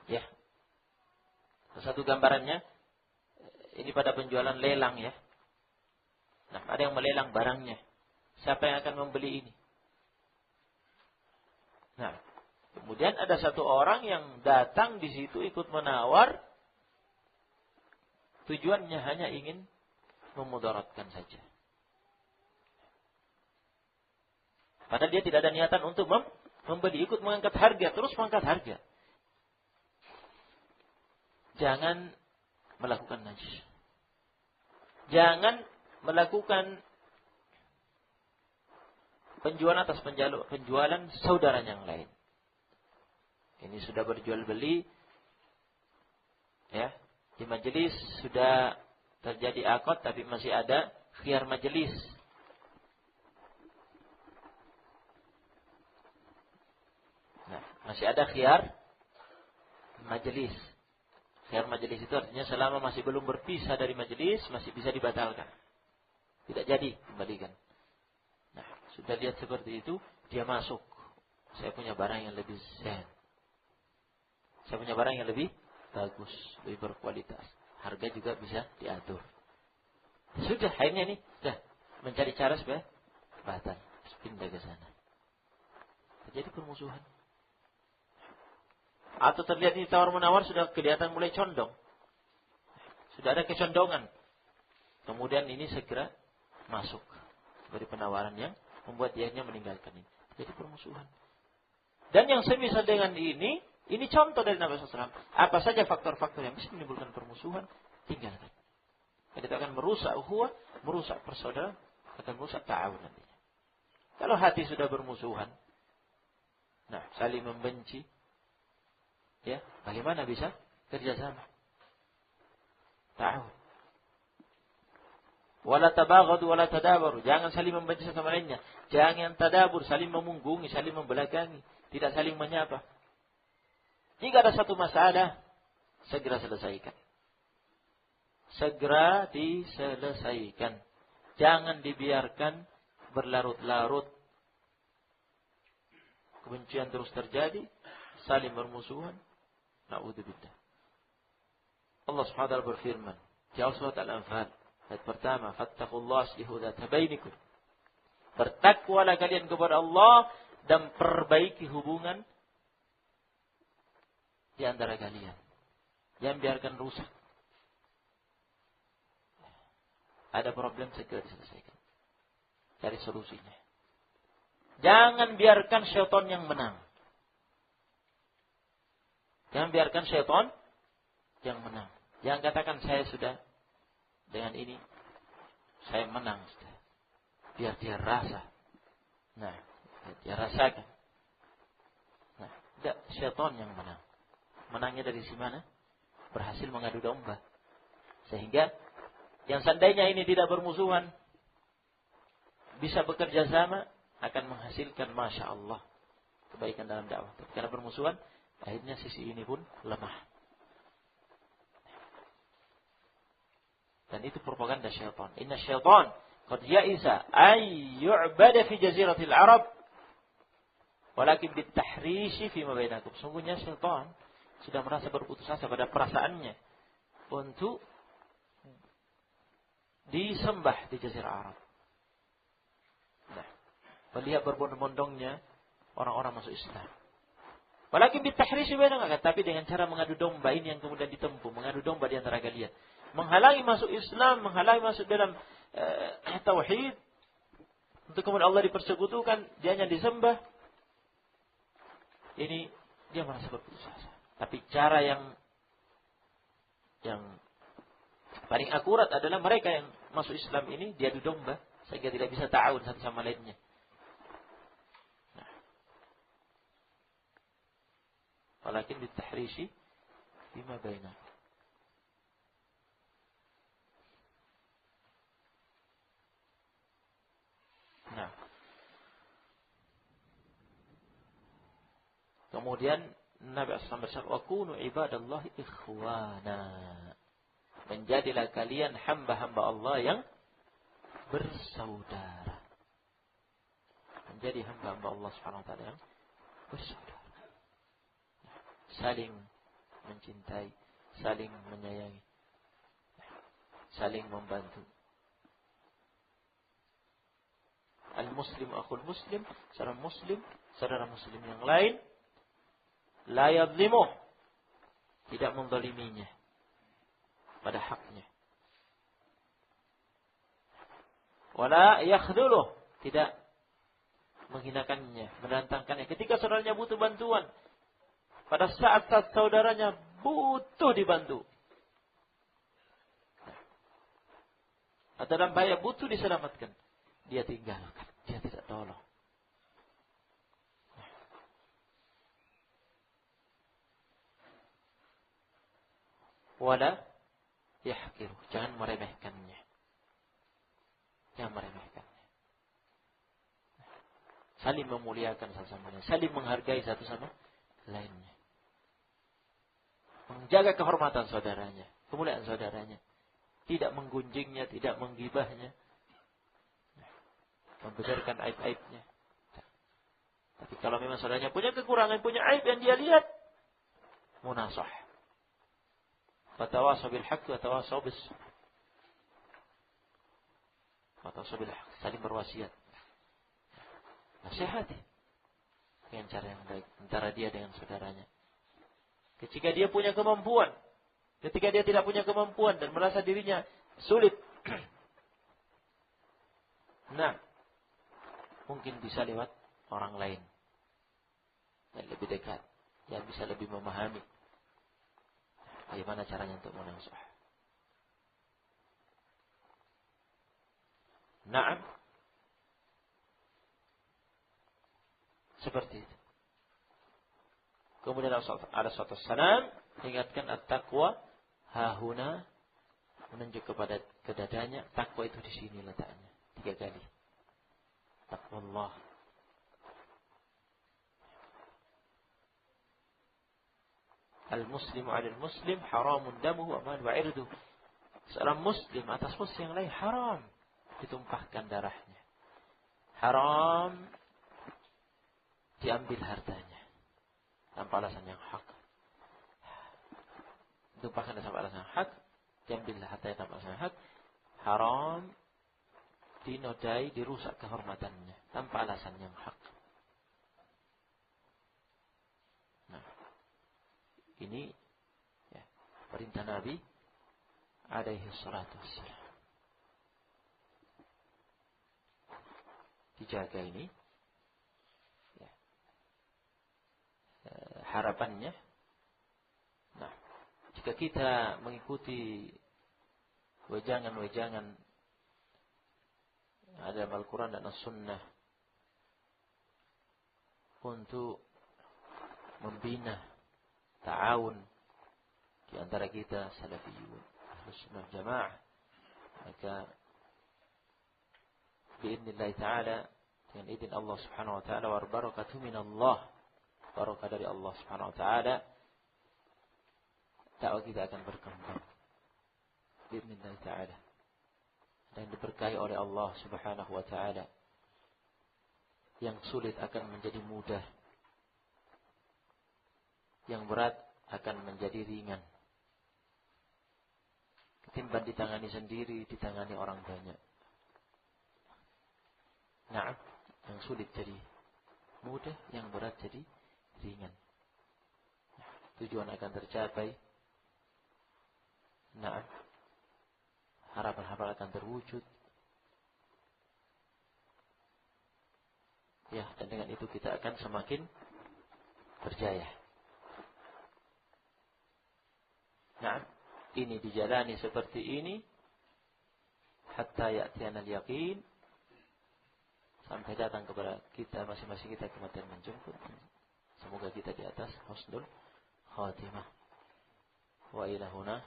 Ya. Satu gambarannya, ini pada penjualan lelang ya. Nah, ada yang melelang barangnya. Siapa yang akan membeli ini? Nah, kemudian ada satu orang yang datang di situ ikut menawar. Tujuannya hanya ingin memudaratkan saja. Padahal dia tidak ada niatan untuk membeli, ikut mengangkat harga, terus mengangkat harga. Jangan melakukan najis. Jangan melakukan penjualan atas penjualan saudara yang lain. Ini sudah berjual beli, ya, di majelis sudah terjadi akad, tapi masih ada khiyar majelis. Nah, masih ada khiyar majelis. Khiyar majelis itu artinya selama masih belum berpisah dari majelis, masih bisa dibatalkan. Tidak jadi kembalikan. Nah, sudah lihat seperti itu, dia masuk. Saya punya barang yang lebih zen. Saya punya barang yang lebih bagus, lebih berkualitas. Harga juga bisa diatur. Sudah, akhirnya nih, sudah mencari cara supaya batal, pindah ke sana. Terjadi permusuhan. Atau terlihat ini tawar-menawar sudah kelihatan mulai condong. Sudah ada kecondongan. Kemudian ini segera masuk dari penawaran yang membuat dianya meninggalkan ini. Jadi permusuhan. Dan yang semisal dengan ini contoh dari Nabi SAW. Apa saja faktor-faktor yang bisa menimbulkan permusuhan, tinggalkan. Dan itu akan merusak ukhuwah, merusak persaudaraan, akan merusak ta'awun nantinya. Kalau hati sudah bermusuhan, nah, saling membenci, ya, bagaimana bisa kerjasama? Ta'awun. Wala tabaghadu wala tadabaru. Jangan saling membenci satu sama lainnya. Jangan tadabur, saling memunggungi, saling membelakangi, tidak saling menyapa. Jika ada satu masalah, segera selesaikan. Segera diselesaikan. Jangan dibiarkan berlarut-larut. Kebencian terus terjadi, saling bermusuhan. Na'udzubillah. Allah Subhanahu wa ta'ala berfirman di surat Al-Anfal ayat pertama, fattaqullaha aslihu dzata bainikum. Bertakwalah kalian kepada Allah dan perbaiki hubungan di antara kalian. Jangan biarkan rusak. Ada problem segera diselesaikan. Cari solusinya. Jangan biarkan syaitan yang menang. Jangan biarkan syaitan yang menang. Jangan katakan saya sudah dengan ini saya menang, Ustaz. Biar dia rasa. Nah, dia rasakan. Nah, tidak syaitan yang menang. Menangnya dari si mana? Berhasil mengadu domba. Sehingga yang seandainya ini tidak bermusuhan, bisa bekerja sama, akan menghasilkan Masya Allah kebaikan dalam dakwah. Tapi karena bermusuhan, akhirnya sisi ini pun lemah. Dan itu propaganda syaitan. Inna syaitan qad ya'isa ay yu'bada fi jaziratil Arab walakin bitahrishi fi ma bainakum. Sungguhnya syaitan sudah merasa berputus asa pada perasaannya untuk disembah di jazirah Arab. Nah, melihat berbondong-bondongnya orang-orang masuk Islam. Walakin bitahrishi bainakum, tapi dengan cara mengadu domba ini yang kemudian ditempuh, mengadu domba di antara kalian. Menghalangi masuk Islam, menghalangi masuk dalam tauhid. Untuk kemudian Allah dipersekutukan, dia hanya disembah. Ini dia merasa berputus asa. Tapi cara yang paling akurat adalah mereka yang masuk Islam ini diadu domba sehingga tidak bisa ta'awun satu sama lainnya. Nah. Walakin bitahrishi bima bainah. Nah. Kemudian Nabi SAW bersabda, "Wa kunu ibadallahi ikhwana." Menjadilah kalian hamba-hamba Allah yang bersaudara. Menjadi hamba-hamba Allah Subhanahu wa taala yang bersaudara. Saling mencintai, saling menyayangi, saling membantu. Al-muslim akhul muslim, saudara muslim yang lain, la yadhlimuh, tidak menzaliminya pada haknya. Wala yakhdhuluh, tidak menghinakannya, menantangkannya. Ketika saudaranya butuh bantuan, pada saat saudaranya butuh dibantu, atau dalam bahaya butuh diselamatkan, dia tinggalkan, dia tidak tolong. Wala yahqiru, jangan meremehkannya. Jangan meremehkannya. Saling memuliakan satu sama lain, saling menghargai satu sama lainnya. Menjaga kehormatan saudaranya, kemuliaan saudaranya. Tidak menggunjingnya, tidak menggibahnya, membesarkan aib-aibnya. Tapi kalau memang saudaranya punya kekurangan, punya aib yang dia lihat, munasah. Fatawasaw bil haqq wa tawasaw bis sabr. Fatawasaw bil haqq, saling berwasiat. Nasihati dengan cara yang baik antara dia dengan saudaranya. Ketika dia punya kemampuan, ketika dia tidak punya kemampuan dan merasa dirinya sulit, nah, mungkin bisa lewat orang lain yang lebih dekat, yang bisa lebih memahami bagaimana caranya untuk menasihah. Naam, seperti itu. Kemudian Rasulullah SAW ingatkan at-taqwa hahuna, menunjuk kepada kedadanya. Takwa itu di sini letaknya 3 kali. Taqwa Allah. Al-muslimu 'alal muslim haramun damuhu wa maluhu wa 'irduhu. Seorang muslim atas muslim yang lain haram ditumpahkan darahnya. Haram diambil hartanya tanpa alasan yang hak. Ditumpahkan tanpa alasan yang hak, diambil hartanya tanpa alasan yang hak. Haram dinodai, dirusak kehormatannya tanpa alasan yang hak. Nah, ini ya, perintah Nabi alaihi salatu wassalam. Dijaga ini ya, harapannya. Nah, jika kita mengikuti wejangan-wejangan ada dalam Al-Quran dan As-Sunnah untuk membina ta'awun di antara kita salafiyun Ahlus Sunnah Jamaah, maka biidznillah ta'ala, dengan izin Allah Subhanahu wa ta'ala, wa barakatuh minallah, barakah dari Allah Subhanahu wa ta'ala, dakwah kita akan berkembang biidznillah ta'ala, dan diberkahi oleh Allah Subhanahu wa ta'ala. Yang sulit akan menjadi mudah, yang berat akan menjadi ringan. Ketimbang ditangani sendiri, ditangani orang banyak. Nah, yang sulit jadi mudah, yang berat jadi ringan. Tujuan akan tercapai. Nah, harapan-harapan akan terwujud. Ya, dan dengan itu kita akan semakin berjaya. Nah, ini dijalani seperti ini hatta ya'tiyana al-yaqin, sampai datang kepada kita masing-masing kita kematian menjemput. Semoga kita di atas husnul khatimah. Wa ila huna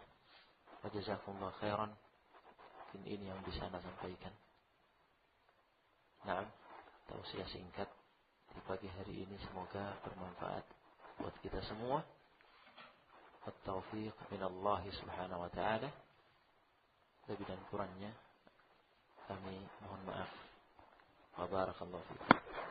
wa jazakumullahu khairan. Mungkin ini yang bisa saya sampaikan. Naam, tausiah singkat di pagi hari ini semoga bermanfaat buat kita semua. At-taufiq minallahi subhanahu wa ta'ala. Lebih dan kurangnya kami mohon maaf. Wa barakallahu fiikum.